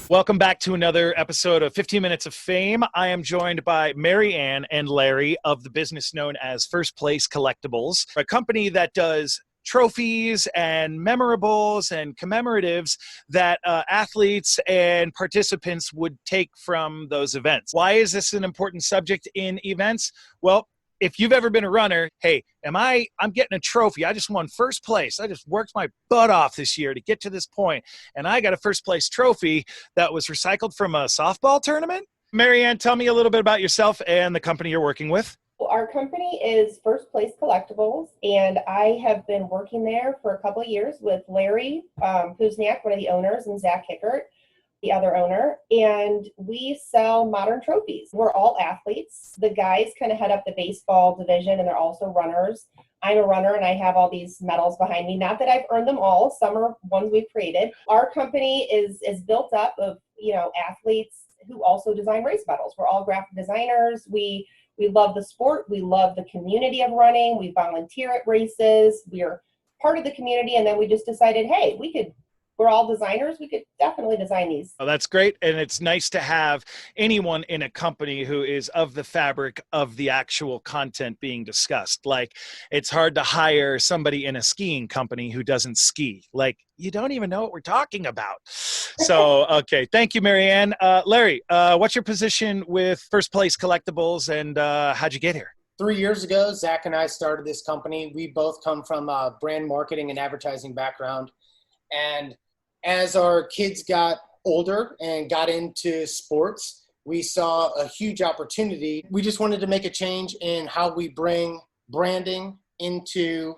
Welcome back to another episode of 15 Minutes of Fame. I am joined by Marianne and Larry of the business known as First Place Collectibles, a company that does trophies and memorables and commemoratives that athletes and participants would take from those events. Why is this an important subject in events? Well, if you've ever been a runner, hey, I'm getting a trophy. I just won first place. I just worked my butt off this year to get to this point, and I got a first place trophy that was recycled from a softball tournament. Marianne, tell me a little bit about yourself and the company you're working with. Our company is First Place Collectibles, and I have been working there for a couple of years with Larry Puzniak, one of the owners, and Zach Hickert, the other owner, and we sell modern trophies. We're all athletes. The guys kind of head up the baseball division, and they're also runners. I'm a runner, and I have all these medals behind me. Not that I've earned them all. Some are ones we've created. Our company is built up of, athletes who also design race medals. We're all graphic designers. We love the sport. We love the community of running. We volunteer at races. We're part of the community, and then we just decided, hey, we're all designers. We could definitely design these. Oh, that's great. And it's nice to have anyone in a company who is of the fabric of the actual content being discussed. Like, it's hard to hire somebody in a skiing company who doesn't ski. Like, you don't even know what we're talking about. So, okay. Thank you, Marianne. Larry, what's your position with First Place Collectibles, and how'd you get here? 3 years ago, Zach and I started this company. We both come from a brand marketing and advertising background. And as our kids got older and got into sports, we saw a huge opportunity. We just wanted to make a change in how we bring branding into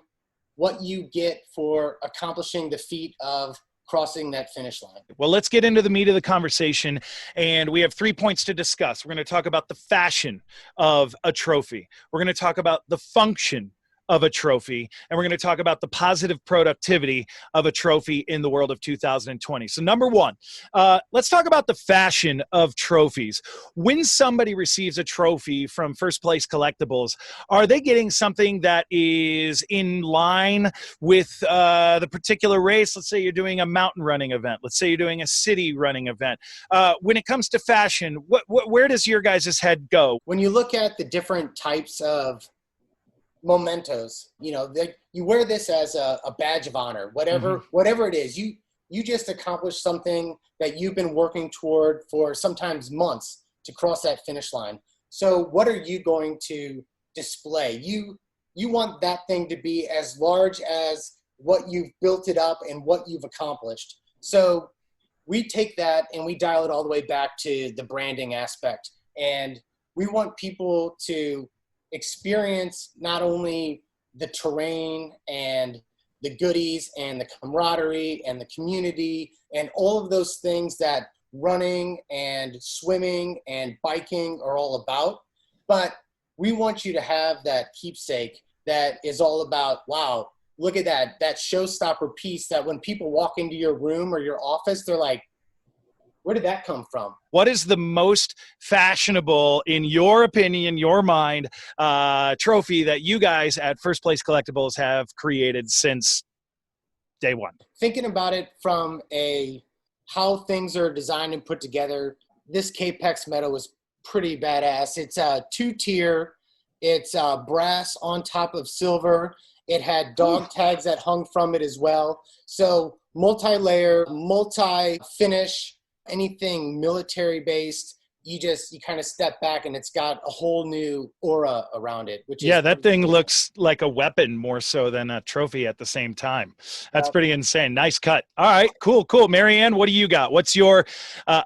what you get for accomplishing the feat of crossing that finish line. Well, let's get into the meat of the conversation, and we have 3 points to discuss. We're going to talk about the fashion of a trophy. We're going to talk about the function of a trophy, and we're going to talk about the positive productivity of a trophy in the world of 2020. So number one, let's talk about the fashion of trophies. When somebody receives a trophy from First Place Collectibles, are they getting something that is in line with the particular race? Let's say you're doing a mountain running event. Let's say you're doing a city running event. When it comes to fashion, where does your guys' head go? When you look at the different types of mementos, you wear this as a badge of honor, whatever it is. You just accomplished something that you've been working toward for sometimes months to cross that finish line. So what are you going to display? You want that thing to be as large as what you've built it up and what you've accomplished. So we take that and we dial it all the way back to the branding aspect, and we want people to experience not only the terrain and the goodies and the camaraderie and the community and all of those things that running and swimming and biking are all about, but we want you to have that keepsake that is all about, wow, look at that showstopper piece that when people walk into your room or your office, they're like, where did that come from? What is the most fashionable, in your opinion, your mind, trophy that you guys at First Place Collectibles have created since day one? Thinking about it from how things are designed and put together, this Capex medal is pretty badass. It's a 2-tier. It's brass on top of silver. It had dog tags that hung from it as well. So multi-layer, multi-finish. Anything military based, you kind of step back and it's got a whole new aura around it. That thing looks like a weapon more so than a trophy at the same time. That's pretty insane. Nice cut. All right, cool. Marianne, what do you got? What's your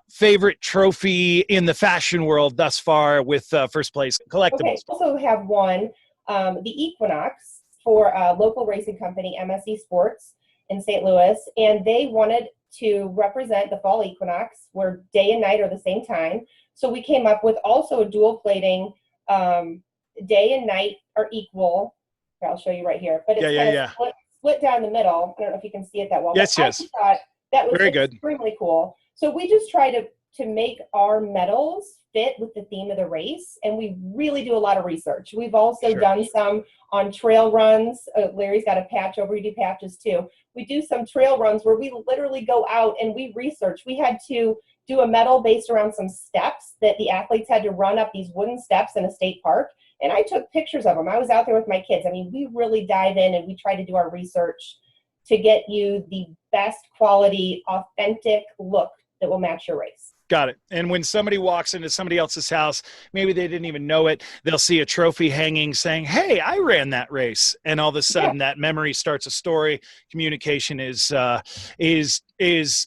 favorite trophy in the fashion world thus far with First Place Collectibles? Okay, also have one, the Equinox for a local racing company, MSE Sports in St. Louis, and they wanted to represent the fall equinox where day and night are the same time. So we came up with also a dual plating, day and night are equal. Here, I'll show you right here, but it's split down the middle. I don't know if you can see it that well. Yes. I thought that was very good. Extremely cool. So we just try to to make our medals fit with the theme of the race, and we really do a lot of research. We've also done some on trail runs. Larry's got a patch over, you do patches too. We do some trail runs where we literally go out and we research. We had to do a medal based around some steps that the athletes had to run up, these wooden steps in a state park, and I took pictures of them. I was out there with my kids. I mean, we really dive in and we try to do our research to get you the best quality, authentic look that will match your race. Got it. And when somebody walks into somebody else's house, maybe they didn't even know it, they'll see a trophy hanging saying, hey, I ran that race. And all of a sudden that memory starts a story. Communication is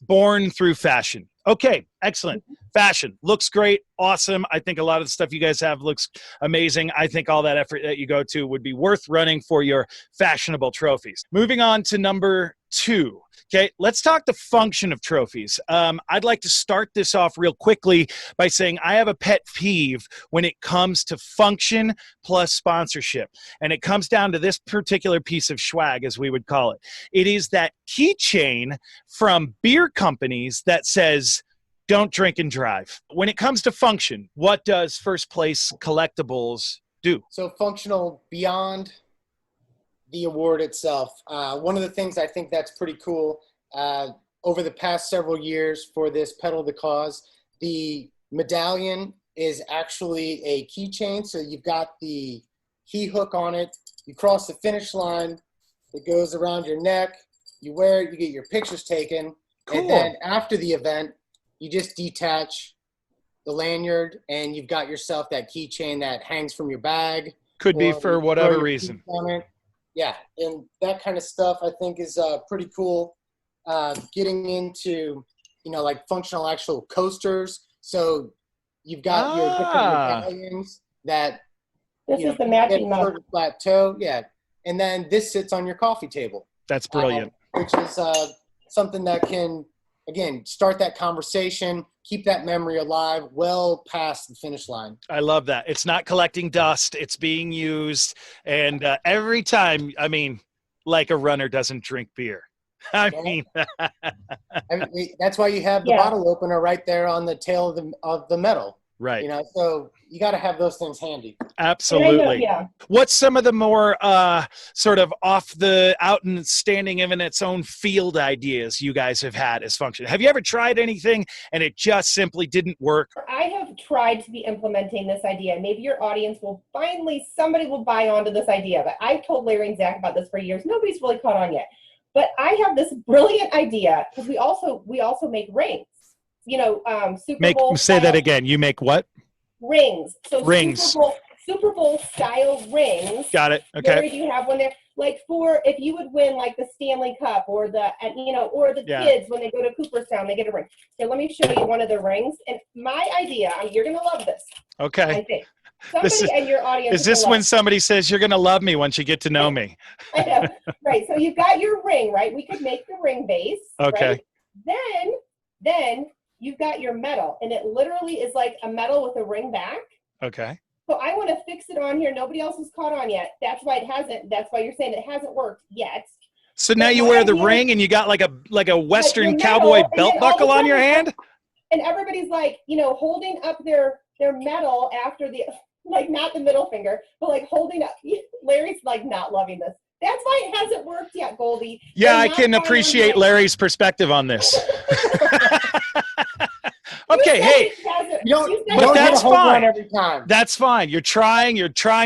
born through fashion. Okay, excellent. Fashion looks great. Awesome. I think a lot of the stuff you guys have looks amazing. I think all that effort that you go to would be worth running for your fashionable trophies. Moving on to number 2. Okay, let's talk the function of trophies. I'd like to start this off real quickly by saying I have a pet peeve when it comes to function plus sponsorship. And it comes down to this particular piece of swag, as we would call it. It is that keychain from beer companies that says, don't drink and drive. When it comes to function, what does First Place Collectibles do? So functional beyond the award itself. One of the things I think that's pretty cool, over the past several years for this Pedal the Cause, the medallion is actually a keychain. So you've got the key hook on it. You cross the finish line. It goes around your neck. You wear it. You get your pictures taken. Cool. And then after the event, you just detach the lanyard and you've got yourself that keychain that hangs from your bag. Could be for whatever reason. Yeah, and that kind of stuff I think is pretty cool. Getting into, like functional actual coasters. So you've got your different medallions that this is the matching sort of plateau. Yeah, and then this sits on your coffee table. That's brilliant. Which is something that can, again, start that conversation, keep that memory alive well past the finish line. I love that. It's not collecting dust. It's being used. And every time, I mean, like a runner doesn't drink beer. I mean, that's why you have the bottle opener right there on the tail of the medal. Right. So you got to have those things handy. Absolutely. What's some of the more sort of out and standing in its own field ideas you guys have had as function? Have you ever tried anything and it just simply didn't work? I have tried to be implementing this idea. Maybe your audience somebody will buy onto this idea. But I've told Larry and Zach about this for years. Nobody's really caught on yet. But I have this brilliant idea because we also make rings. Super Bowl. Say that again. You make what? Rings. So rings. Super Bowl style rings. Got it. Okay. Larry, do you have one there? Like if you would win like the Stanley Cup or the kids when they go to Cooperstown, they get a ring. So let me show you one of the rings. And my idea, you're gonna love this. Okay. I think. Somebody in your audience. Is this when somebody says you're gonna love me once you get to know me? I know. Right. So you've got your ring, right? We could make the ring base. Okay. Right? Then you've got your medal, and it literally is like a medal with a ring back. Okay. So I want to fix it on here. Nobody else has caught on yet. That's why it hasn't. That's why you're saying it hasn't worked yet. So now you wear the ring and you got like a Western cowboy belt buckle on your hand? And everybody's like, holding up their medal after like not the middle finger, but like holding up. Larry's like not loving this. That's why it hasn't worked yet, Goldie. Yeah, I can appreciate Larry's perspective on this. Okay, hey, but that's fine. Every time. That's fine. You're trying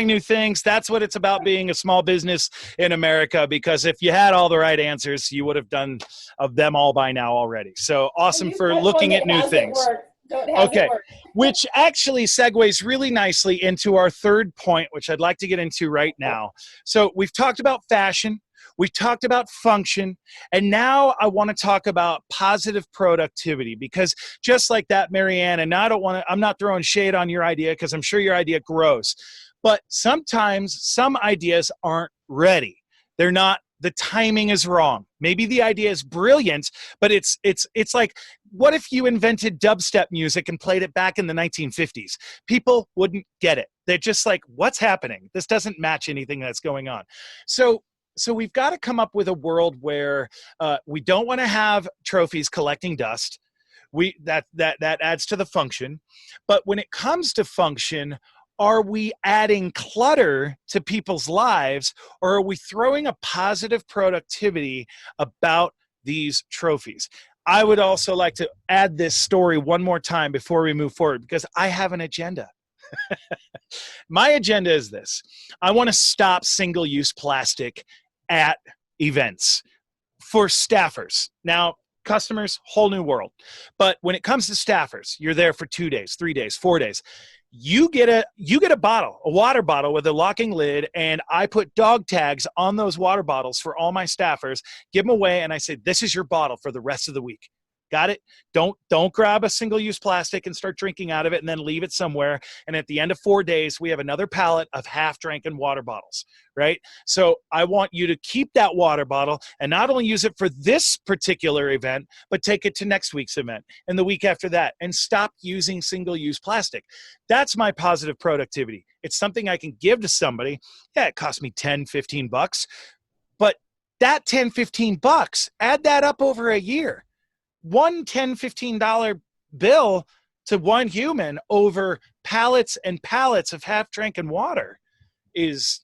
new things. That's what it's about being a small business in America, because if you had all the right answers, you would have done of them all by now already. So awesome for looking at new things. Okay, which actually segues really nicely into our third point, which I'd like to get into right now. So we've talked about fashion. We've talked about function, and now I want to talk about positive productivity, because just like that, Marianne, and I'm not throwing shade on your idea because I'm sure your idea grows, but sometimes some ideas aren't ready. The timing is wrong. Maybe the idea is brilliant, but it's like, what if you invented dubstep music and played it back in the 1950s? People wouldn't get it. They're just like, what's happening? This doesn't match anything that's going on. So we've got to come up with a world where we don't want to have trophies collecting dust. That adds to the function. But when it comes to function, are we adding clutter to people's lives, or are we throwing a positive productivity about these trophies? I would also like to add this story one more time before we move forward, because I have an agenda. My agenda is this. I want to stop single-use plastic at events for staffers. Now, customers, whole new world. But when it comes to staffers, you're there for 2 days, 3 days, 4 days. You get a bottle, a water bottle with a locking lid, and I put dog tags on those water bottles for all my staffers, give them away, and I say, this is your bottle for the rest of the week. Got it? Don't grab a single-use plastic and start drinking out of it and then leave it somewhere. And at the end of 4 days, we have another pallet of half-drinking water bottles, right? So I want you to keep that water bottle and not only use it for this particular event, but take it to next week's event and the week after that, and stop using single-use plastic. That's my positive productivity. It's something I can give to somebody. Yeah, it cost me 10, 15 bucks, but that 10, 15 bucks, add that up over a year. One $10, $15 bill to one human over pallets and pallets of half-drinking water is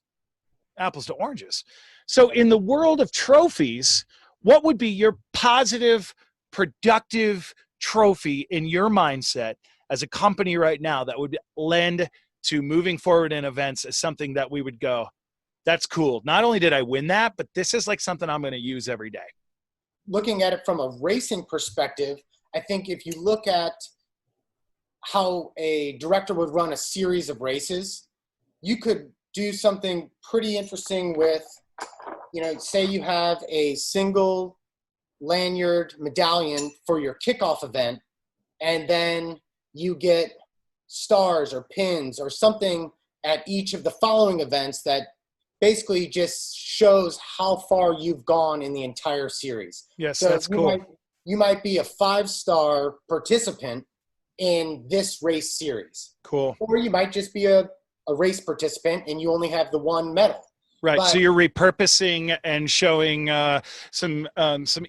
apples to oranges. So in the world of trophies, what would be your positive, productive trophy in your mindset as a company right now that would lend to moving forward in events as something that we would go, that's cool. Not only did I win that, but this is like something I'm going to use every day. Looking at it from a racing perspective, I think if you look at how a director would run a series of races, you could do something pretty interesting with, say you have a single lanyard medallion for your kickoff event, and then you get stars or pins or something at each of the following events that basically just shows how far you've gone in the entire series. Yes, so that's cool. You might be a 5-star participant in this race series. Cool. Or you might just be a race participant and you only have the one medal. Right. But, so you're repurposing and showing some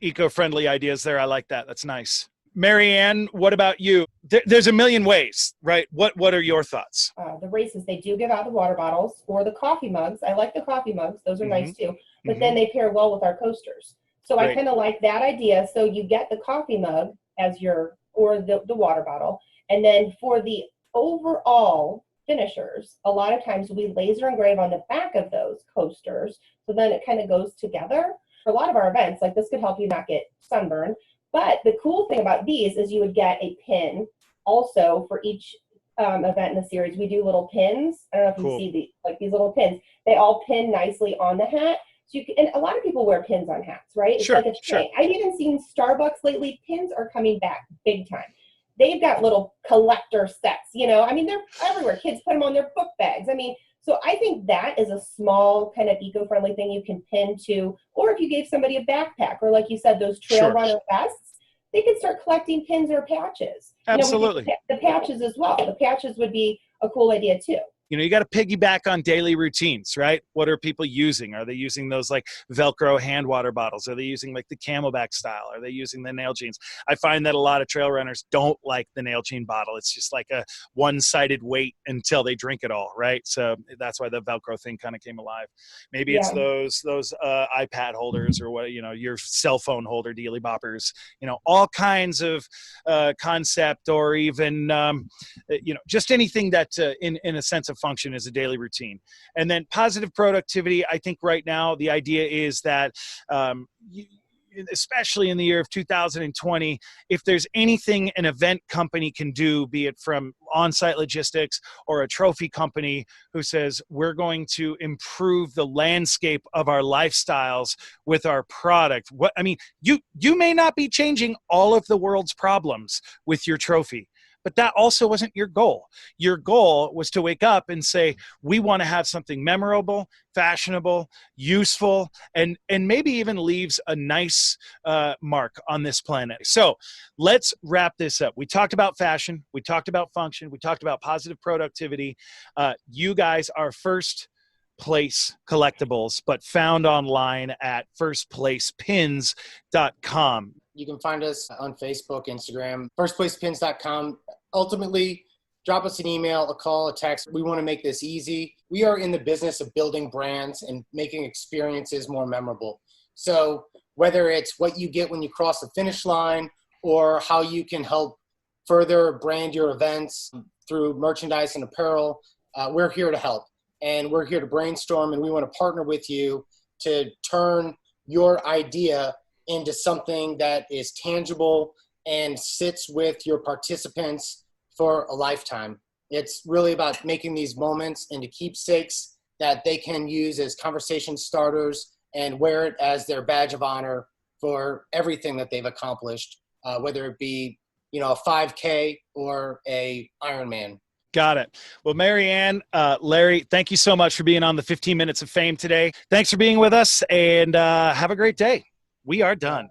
eco-friendly ideas there. I like that. That's nice. Marianne, what about you? There's a million ways, right? What are your thoughts? The races, they do give out the water bottles or the coffee mugs. I like the coffee mugs. Those are nice too. But then they pair well with our coasters. So I kind of like that idea. So you get the coffee mug as or the water bottle. And then for the overall finishers, a lot of times we laser engrave on the back of those coasters. So then it kind of goes together. For a lot of our events, like this could help you not get sunburned. But the cool thing about these is you would get a pin also for each event in the series. We do little pins. I don't know if you see these little pins. They all pin nicely on the hat. So you can, and a lot of people wear pins on hats, right? It's like a chain. I've even seen Starbucks lately. Pins are coming back big time. They've got little collector sets, they're everywhere. Kids put them on their book bags. So I think that is a small kind of eco-friendly thing you can pin to, or if you gave somebody a backpack, or like you said, those trail runner vests, they could start collecting pins or patches. Absolutely. The patches as well. The patches would be a cool idea too. You got to piggyback on daily routines, right? What are people using? Are they using those like Velcro hand water bottles? Are they using like the Camelback style? Are they using the nail jeans? I find that a lot of trail runners don't like the nail jean bottle. It's just like a one-sided weight until they drink it all, right? So that's why the Velcro thing kind of came alive. Maybe it's those iPad holders or what, your cell phone holder, dealy boppers, all kinds of concept, or even, just anything that in a sense of function is a daily routine. And then positive productivity, I think right now the idea is that especially in the year of 2020, if there's anything an event company can do, be it from on-site logistics or a trophy company who says we're going to improve the landscape of our lifestyles with our product. You may not be changing all of the world's problems with your trophy, but that also wasn't your goal. Your goal was to wake up and say, we want to have something memorable, fashionable, useful, and maybe even leaves a nice mark on this planet. So let's wrap this up. We talked about fashion. We talked about function. We talked about positive productivity. You guys are First Place Collectibles, but found online at firstplacepins.com. You can find us on Facebook, Instagram, firstplacepins.com. Ultimately, drop us an email, a call, a text. We want to make this easy. We are in the business of building brands and making experiences more memorable. So whether it's what you get when you cross the finish line or how you can help further brand your events through merchandise and apparel, we're here to help. And we're here to brainstorm, and we want to partner with you to turn your idea into something that is tangible and sits with your participants for a lifetime. It's really about making these moments into keepsakes that they can use as conversation starters and wear it as their badge of honor for everything that they've accomplished, whether it be, a 5K or a Ironman. Got it. Well, Marianne, Larry, thank you so much for being on the 15 Minutes of Fame today. Thanks for being with us, and have a great day. We are done.